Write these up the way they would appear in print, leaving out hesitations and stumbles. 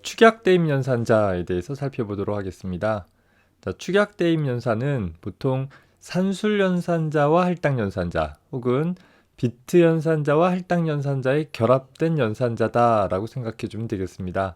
축약대입 연산자에 대해서 살펴보도록 하겠습니다. 자, 축약대입 연산은 보통 산술 연산자와 할당 연산자 혹은 비트 연산자와 할당 연산자의 결합된 연산자다라고 생각해 주면 되겠습니다.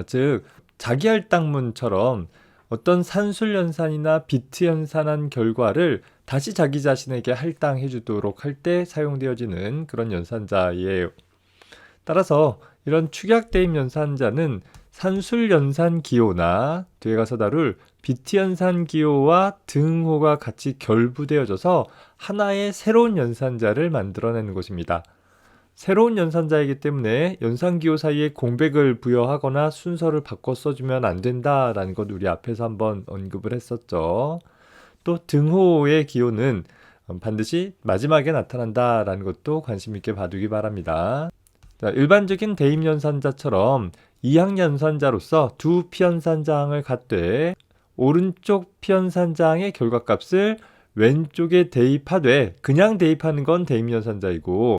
즉 자기 할당문처럼 어떤 산술 연산이나 비트 연산한 결과를 다시 자기 자신에게 할당해 주도록 할 때 사용되어지는 그런 연산자예요. 따라서 이런 축약대입 연산자는 산술 연산 기호나 뒤에 가서 다룰 비트 연산 기호와 등호가 같이 결부되어져서 하나의 새로운 연산자를 만들어내는 것입니다. 새로운 연산자이기 때문에 연산기호 사이에 공백을 부여하거나 순서를 바꿔 써주면 안 된다라는 것 우리 앞에서 한번 언급을 했었죠. 또 등호의 기호는 반드시 마지막에 나타난다라는 것도 관심 있게 봐두기 바랍니다. 자, 일반적인 대입 연산자처럼 이항 연산자로서 두 피연산자항을 갖되 오른쪽 피연산자항의 결과값을 왼쪽에 대입하되 그냥 대입하는 건 대입 연산자이고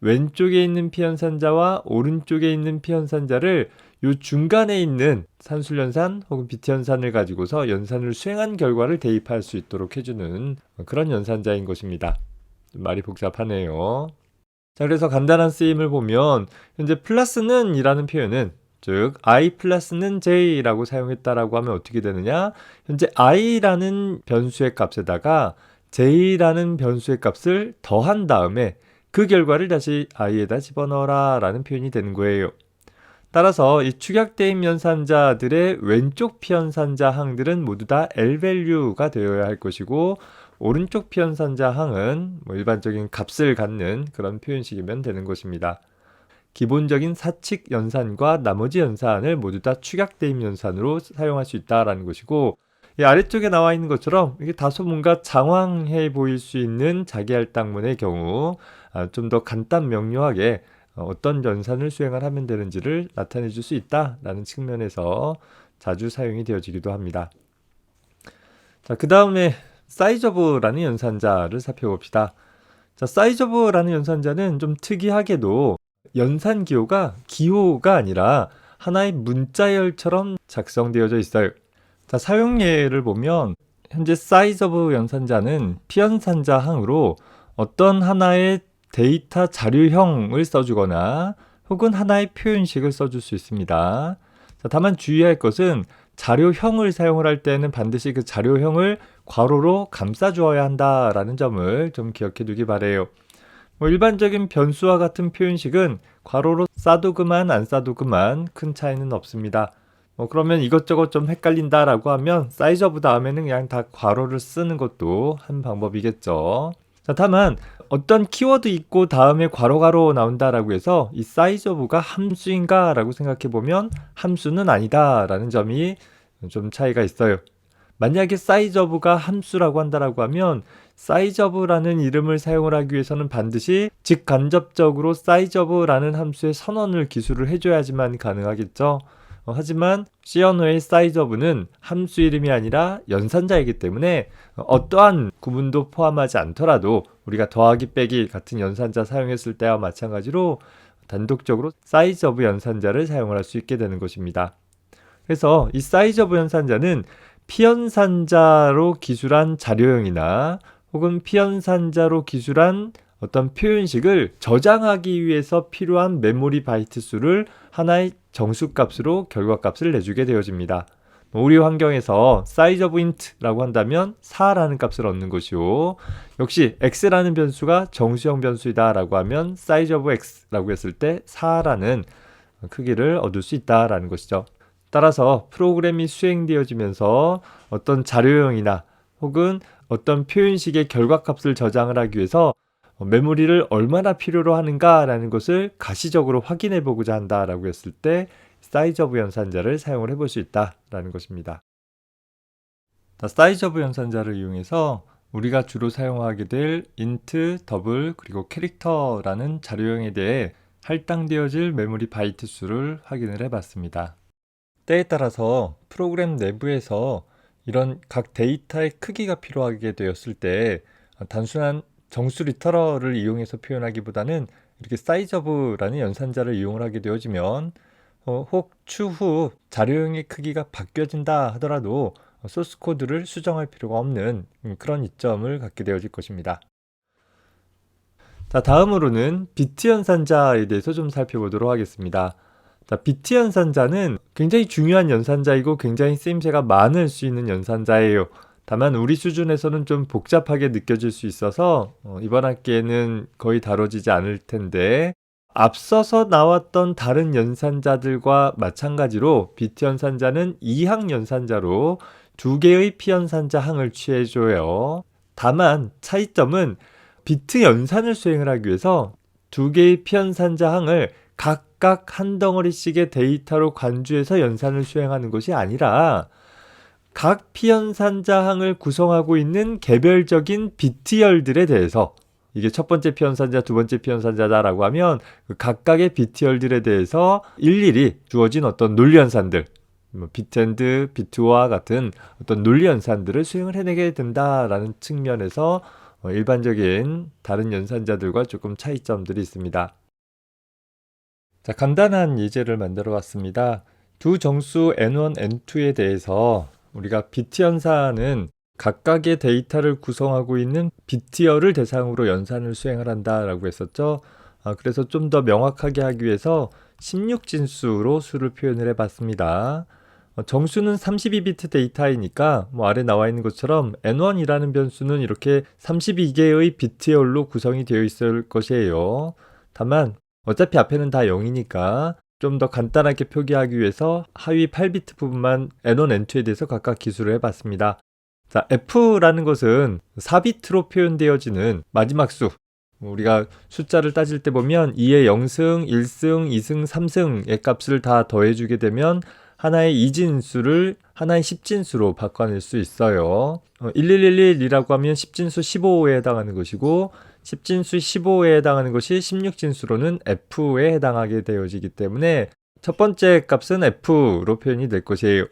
왼쪽에 있는 피연산자와 오른쪽에 있는 피연산자를 요 중간에 있는 산술연산 혹은 비트연산을 가지고서 연산을 수행한 결과를 대입할 수 있도록 해주는 그런 연산자인 것입니다. 말이 복잡하네요. 자, 그래서 간단한 쓰임을 보면 현재 플러스는 이라는 표현은 즉 i 플러스는 j라고 사용했다라고 하면 어떻게 되느냐? 현재 i라는 변수의 값에다가 j라는 변수의 값을 더한 다음에 그 결과를 다시 i에다 집어넣어라 라는 표현이 되는 거예요. 따라서 이 축약대입 연산자들의 왼쪽 피연산자 항들은 모두 다 L밸류가 되어야 할 것이고 오른쪽 피연산자 항은 일반적인 값을 갖는 그런 표현식이면 되는 것입니다. 기본적인 사칙 연산과 나머지 연산을 모두 다 축약대입 연산으로 사용할 수 있다라는 것이고 이 아래쪽에 나와 있는 것처럼 이게 다소 뭔가 장황해 보일 수 있는 자기할당문의 경우 좀 더 간단 명료하게 어떤 연산을 수행을 하면 되는지를 나타내 줄 수 있다라는 측면에서 자주 사용이 되어지기도 합니다. 자, 그 다음에 사이즈오브라는 연산자를 살펴봅시다. 자, 사이즈오브라는 연산자는 좀 특이하게도 연산 기호가 아니라 하나의 문자열처럼 작성되어져 있어요. 자, 사용 예를 보면 현재 사이즈오브 연산자는 피연산자 항으로 어떤 하나의 데이터 자료형을 써주거나 혹은 하나의 표현식을 써줄 수 있습니다. 자, 다만 주의할 것은 자료형을 사용을 할 때는 반드시 그 자료형을 괄호로 감싸주어야 한다라는 점을 좀 기억해 두기 바래요. 일반적인 변수와 같은 표현식은 괄호로 싸도 그만 안 싸도 그만 큰 차이는 없습니다. 그러면 이것저것 좀 헷갈린다라고 하면 사이즈오브 다음에는 그냥 다 괄호를 쓰는 것도 한 방법이겠죠. 자, 다만 어떤 키워드 있고 다음에 괄호 나온다라고 해서 이 사이즈오브가 함수인가 라고 생각해 보면 함수는 아니다라는 점이 좀 차이가 있어요. 만약에 사이즈오브가 함수라고 한다라고 하면 사이즈오브라는 이름을 사용을 하기 위해서는 반드시 직간접적으로 사이즈오브라는 함수의 선언을 기술을 해줘야지만 가능하겠죠. 하지만 C 언어의 사이즈오브는 함수 이름이 아니라 연산자이기 때문에 어떠한 구문도 포함하지 않더라도 우리가 더하기 빼기 같은 연산자 사용했을 때와 마찬가지로 단독적으로 사이즈오브 연산자를 사용을 할 수 있게 되는 것입니다. 그래서 이 사이즈오브 연산자는 피연산자로 기술한 자료형이나 혹은 피연산자로 기술한 어떤 표현식을 저장하기 위해서 필요한 메모리 바이트 수를 하나의 정수값으로 결과값을 내주게 되어집니다. 우리 환경에서 size of int라고 한다면 4라는 값을 얻는 것이요. 역시 x라는 변수가 정수형 변수이다 라고 하면 size of x라고 했을 때 4라는 크기를 얻을 수 있다라는 것이죠. 따라서 프로그램이 수행되어지면서 어떤 자료형이나 혹은 어떤 표현식의 결과값을 저장을 하기 위해서 메모리를 얼마나 필요로 하는가라는 것을 가시적으로 확인해 보고자 한다라고 했을 때 사이즈오브 연산자를 사용을 해볼 수 있다라는 것입니다. 사이즈오브 연산자를 이용해서 우리가 주로 사용하게 될 int, 더블, 그리고 캐릭터라는 자료형에 대해 할당되어질 메모리 바이트 수를 확인을 해봤습니다. 때에 따라서 프로그램 내부에서 이런 각 데이터의 크기가 필요하게 되었을 때 단순한 정수 리터럴을 이용해서 표현하기보다는 이렇게 사이즈오브라는 연산자를 이용을 하게 되어지면 혹 추후 자료형의 크기가 바뀌어진다 하더라도 소스 코드를 수정할 필요가 없는 그런 이점을 갖게 되어질 것입니다. 자, 다음으로는 비트 연산자에 대해서 좀 살펴보도록 하겠습니다. 자, 비트 연산자는 굉장히 중요한 연산자이고 굉장히 쓰임새가 많을 수 있는 연산자예요. 다만 우리 수준에서는 좀 복잡하게 느껴질 수 있어서 이번 학기에는 거의 다뤄지지 않을 텐데, 앞서서 나왔던 다른 연산자들과 마찬가지로 비트 연산자는 2항 연산자로 2개의 피연산자 항을 취해줘요. 다만 차이점은 비트 연산을 수행을 하기 위해서 2개의 피연산자 항을 각각 한 덩어리씩의 데이터로 관주해서 연산을 수행하는 것이 아니라 각 피연산자 항을 구성하고 있는 개별적인 비트열들에 대해서, 이게 첫 번째 피연산자, 두 번째 피연산자다라고 하면 그 각각의 비트열들에 대해서 일일이 주어진 어떤 논리연산들, 비트엔드, 비트와 같은 어떤 논리연산들을 수행을 해내게 된다라는 측면에서 일반적인 다른 연산자들과 조금 차이점들이 있습니다. 자, 간단한 예제를 만들어 봤습니다. 두 정수 n1, n2에 대해서 우리가 비트 연산은 각각의 데이터를 구성하고 있는 비트열을 대상으로 연산을 수행을 한다라고 했었죠. 그래서 좀 더 명확하게 하기 위해서 16진수로 수를 표현을 해봤습니다. 정수는 32비트 데이터이니까 아래 나와 있는 것처럼 n1이라는 변수는 이렇게 32개의 비트열로 구성이 되어 있을 것이에요. 다만 어차피 앞에는 다 0이니까 좀 더 간단하게 표기하기 위해서 하위 8비트 부분만 n1, n2에 대해서 각각 기술을 해봤습니다. 자, f라는 것은 4비트로 표현되어지는 마지막 수. 우리가 숫자를 따질 때 보면 2의 0승, 1승, 2승, 3승의 값을 다 더해주게 되면 하나의 2진수를 하나의 10진수로 바꿔낼 수 있어요. 1111이라고 하면 10진수 15에 해당하는 것이고 10진수 15에 해당하는 것이 16진수로는 f에 해당하게 되어지기 때문에 첫 번째 값은 f로 표현이 될 것이에요.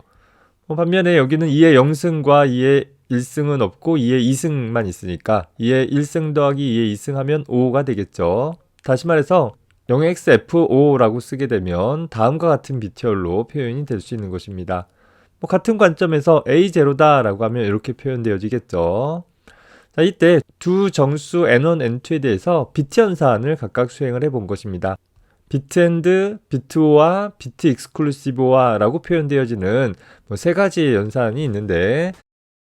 반면에 여기는 2의 0승과 2의 1승은 없고 2의 2승만 있으니까 2의 1승 더하기 2의 2승 하면 5가 되겠죠. 다시 말해서 0xf5라고 쓰게 되면 다음과 같은 비트열로 표현이 될 수 있는 것입니다. 같은 관점에서 a0다 라고 하면 이렇게 표현되어지겠죠. 자, 이때 두 정수 n1, n2에 대해서 비트 연산을 각각 수행을 해본 것입니다. 비트엔드, 비트오와 비트 익스클루시브와 라고 표현되어지는 세 가지의 연산이 있는데,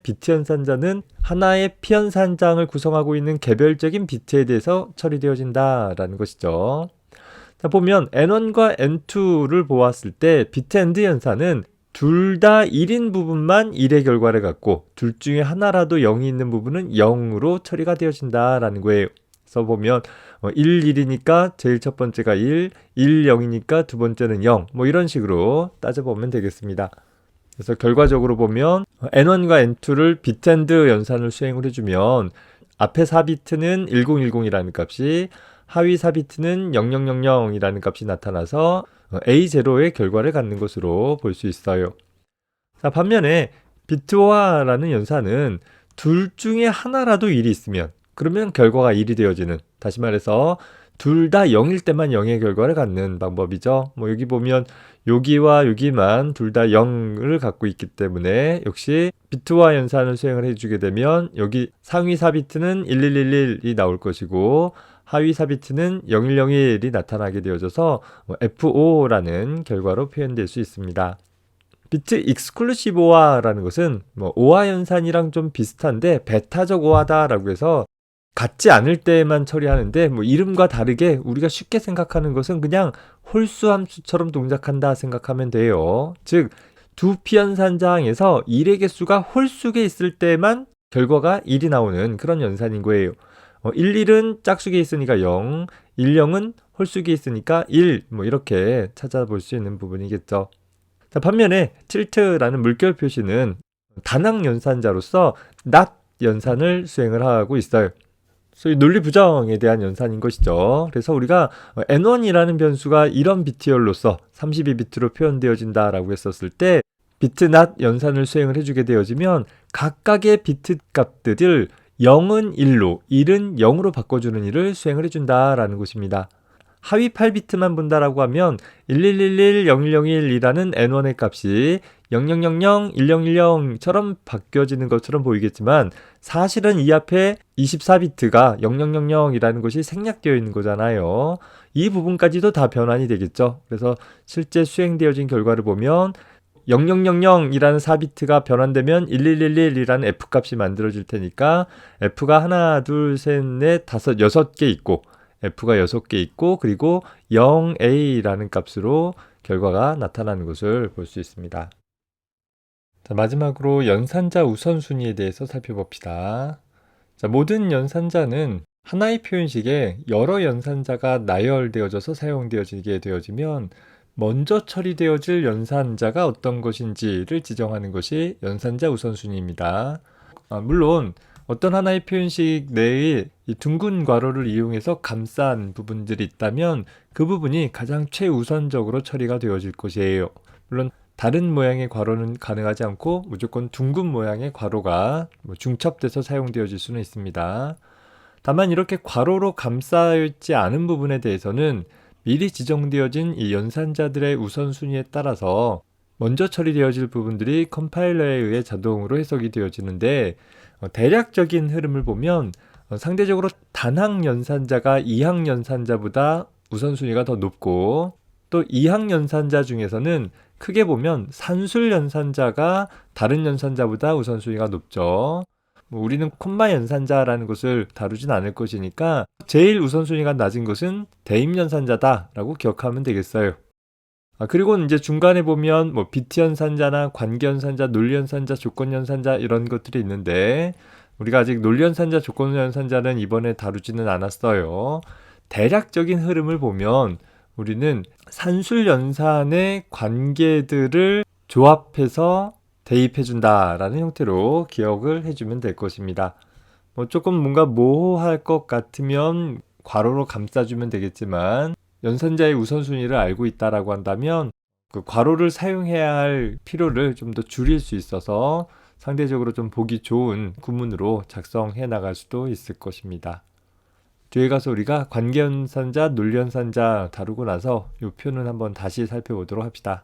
비트 연산자는 하나의 피연산장을 구성하고 있는 개별적인 비트에 대해서 처리되어진다라는 것이죠. 자, 보면 n1과 n2를 보았을 때 비트엔드 연산은 둘 다 1인 부분만 1의 결과를 갖고 둘 중에 하나라도 0이 있는 부분은 0으로 처리가 되어진다라는 거예요. 그래서 보면 1, 1이니까 제일 첫 번째가 1, 1, 0이니까 두 번째는 0, 이런 식으로 따져보면 되겠습니다. 그래서 결과적으로 보면 n1과 n2를 비트엔드 연산을 수행을 해주면 앞에 4비트는 1010이라는 값이, 하위 4비트는 0000이라는 값이 나타나서 A0의 결과를 갖는 것으로 볼 수 있어요. 자, 반면에 비트화라는 연산은 둘 중에 하나라도 1이 있으면 그러면 결과가 1이 되어지는, 다시 말해서 둘 다 0일 때만 0의 결과를 갖는 방법이죠. 여기 보면 여기와 여기만 둘 다 0을 갖고 있기 때문에 역시 비트화 연산을 수행을 해주게 되면 여기 상위 4비트는 1111이 나올 것이고 하위 4비트는 0101이 나타나게 되어져서 F5라는 결과로 표현될 수 있습니다. 비트 익스클루시브 오화라는 것은 오화 연산이랑 좀 비슷한데 베타적 오화다라고 해서 같지 않을 때만 처리하는데 이름과 다르게 우리가 쉽게 생각하는 것은 그냥 홀수 함수처럼 동작한다 생각하면 돼요. 즉, 두 피연산자항에서 1의 개수가 홀수에 있을 때만 결과가 1이 나오는 그런 연산인 거예요. 11은 짝수에 있으니까 0, 10은 홀수에 있으니까 1, 이렇게 찾아볼 수 있는 부분이겠죠. 자, 반면에 tilt라는 물결 표시는 단항 연산자로서 not 연산을 수행을 하고 있어요. 소위 논리 부정에 대한 연산인 것이죠. 그래서 우리가 n1이라는 변수가 이런 비트열로서 32비트로 표현되어진다라고 했었을 때 비트 not 연산을 수행을 해주게 되어지면 각각의 비트 값들을 0은 1로, 1은 0으로 바꿔주는 일을 수행을 해준다라는 것입니다. 하위 8비트만 본다라고 하면 11110101이라는 N1의 값이 00001010처럼 바뀌어지는 것처럼 보이겠지만 사실은 이 앞에 24비트가 0000이라는 것이 생략되어 있는 거잖아요. 이 부분까지도 다 변환이 되겠죠. 그래서 실제 수행되어진 결과를 보면 0000이라는 4비트가 변환되면 1111이라는 F값이 만들어질 테니까 F가 하나, 둘, 셋, 넷, 다섯, 6개 있고 F가 6개 있고 그리고 0A라는 값으로 결과가 나타나는 것을 볼 수 있습니다. 자, 마지막으로 연산자 우선순위에 대해서 살펴봅시다. 자, 모든 연산자는 하나의 표현식에 여러 연산자가 나열되어져서 사용되어지게 되어지면 먼저 처리되어질 연산자가 어떤 것인지를 지정하는 것이 연산자 우선순위입니다. 물론 어떤 하나의 표현식 내에 이 둥근 괄호를 이용해서 감싼 부분들이 있다면 그 부분이 가장 최우선적으로 처리가 되어질 것이에요. 물론 다른 모양의 괄호는 가능하지 않고 무조건 둥근 모양의 괄호가 중첩돼서 사용되어질 수는 있습니다. 다만 이렇게 괄호로 감싸있지 않은 부분에 대해서는 미리 지정되어진 이 연산자들의 우선순위에 따라서 먼저 처리되어질 부분들이 컴파일러에 의해 자동으로 해석이 되어지는데 대략적인 흐름을 보면 상대적으로 단항 연산자가 이항 연산자보다 우선순위가 더 높고 또 이항 연산자 중에서는 크게 보면 산술 연산자가 다른 연산자보다 우선순위가 높죠. 우리는 콤마 연산자라는 것을 다루진 않을 것이니까 제일 우선순위가 낮은 것은 대입 연산자다 라고 기억하면 되겠어요. 그리고 이제 중간에 보면 비트 연산자나 관계 연산자, 논리 연산자, 조건 연산자 이런 것들이 있는데 우리가 아직 논리 연산자, 조건 연산자는 이번에 다루지는 않았어요. 대략적인 흐름을 보면 우리는 산술 연산의 관계들을 조합해서 대입해준다라는 형태로 기억을 해주면 될 것입니다. 조금 뭔가 모호할 것 같으면 괄호로 감싸주면 되겠지만 연산자의 우선순위를 알고 있다라고 한다면 그 괄호를 사용해야 할 필요를 좀 더 줄일 수 있어서 상대적으로 좀 보기 좋은 구문으로 작성해 나갈 수도 있을 것입니다. 뒤에 가서 우리가 관계연산자, 논리연산자 다루고 나서 이 표는 한번 다시 살펴보도록 합시다.